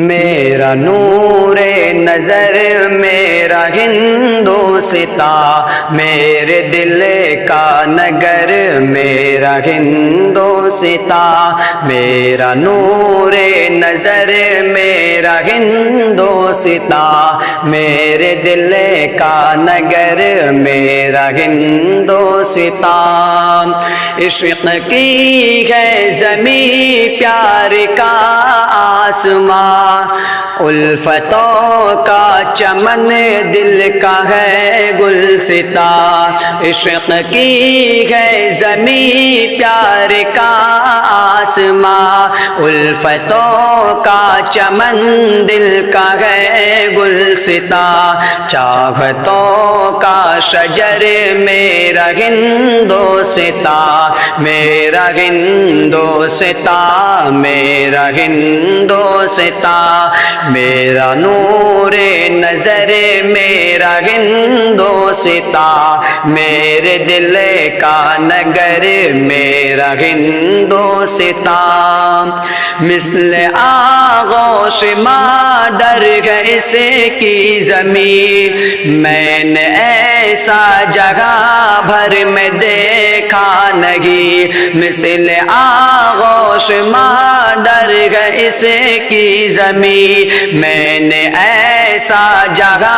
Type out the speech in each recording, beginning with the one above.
میرا نور نظر میرا ہندوستاں، میرے دل کا نگر میرا ہندوستاں، میرا نور نظر میرا ہندوستاں، میرے دل کا نگر میرا ہندوستاں۔ عشق کی ہے زمیں پیار کا آسماں، الفتوں کا چمن دل کا ہے گلستاں۔ عشق کی ہے زمیں پیار کا آسماں، الفتوں کا چمن دل کا ہے گلستاں۔ چاہتوں کا شجر میرا ہندوستاں، میرا ہندوستاں، میرا ہندوستاں، میرا نور نظر میرا ہندوستاں، میرے دل کا نگر میرا ہندوستاں۔ مثل آغوش ماں ڈر گئے سے کی زمین، میں نے ایسا جگہ بھر میں دیکھا نہیں۔ مثل آغوش ماں ڈر گئے سے کی زمین، میں نے ایسا جگہ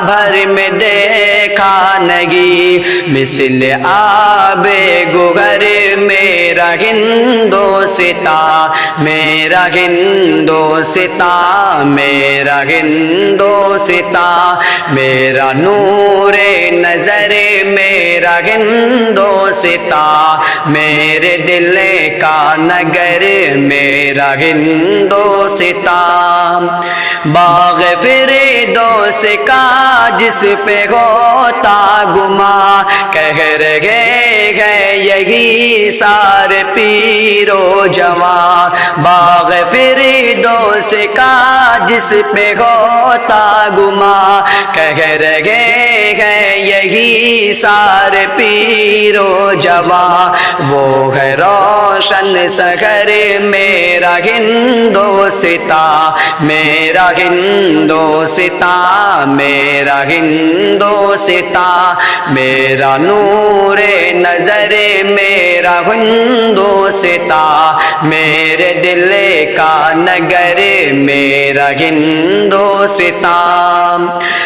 بھر میں دیکھا نہیں۔ مثل آب گوہر میرا ہندوستاں، میرا ہندوستاں، میرا ہندوستاں، میرا نور نظر میرا ہندوستاں، میرے دل کا نگر میرا ہندوستاں۔ باغ فردوس کا جس پہ ہوتا گماں، کہہ رہے ہیں یہی سارے پیر و جوان۔ باغ فردوس کا جس پہ ہوتا گماں، کہہ رہے ہیں یہی سارے پیر و جوان۔ وہ ہے روشن سحر میرا ہندوستاں، میرا ہندوستاں، میرا ہندوستاں، میرا نور نظر میرا ہندوستاں، میرے دل کا نگر میرا ہندوستاں۔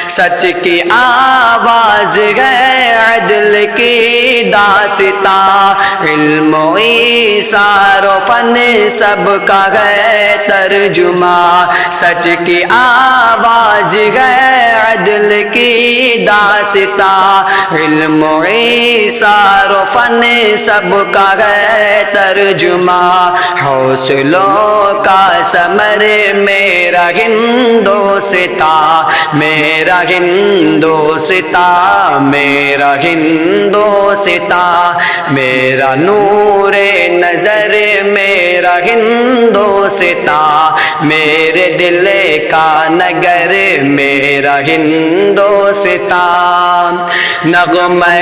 سچ کی آواز ہے عدل کی داستاں، علم و ایثار و فن سب کا ہے ترجمہ۔ سچ کی آواز ہے عدل کی داستاں، علم و ایثار و فن سب کا ہے ترجمہ۔ حوصلوں کا ثمر میرا ہندوستاں، میرا ہندوستاں، میرا ہندوستاں، میرا نور نظر میرا ہندوستاں، میرے دل کا نگر میرا ہندوستاں۔ نغمہ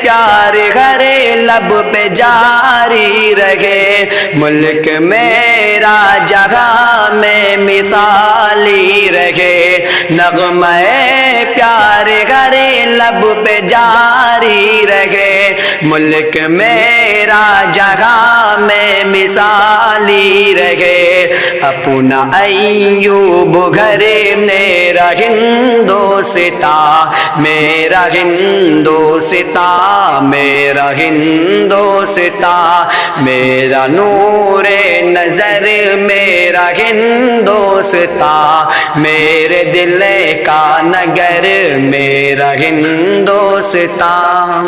پیار ہر لب پہ جاری رہے، ملک میرا جگہ میں مثالی رہے۔ نغمہ پیار ہر لب پہ جاری رہے، ملک میرا جگہ میں مثالی رہے۔ اپنا ایوب گھر میرا ہندوستاں، میرا ہندوستاں، میرا ہندوستاں، میرا نور نظر میرا ہندوستاں، میرے دل کا نگر میرا ہندوستاں۔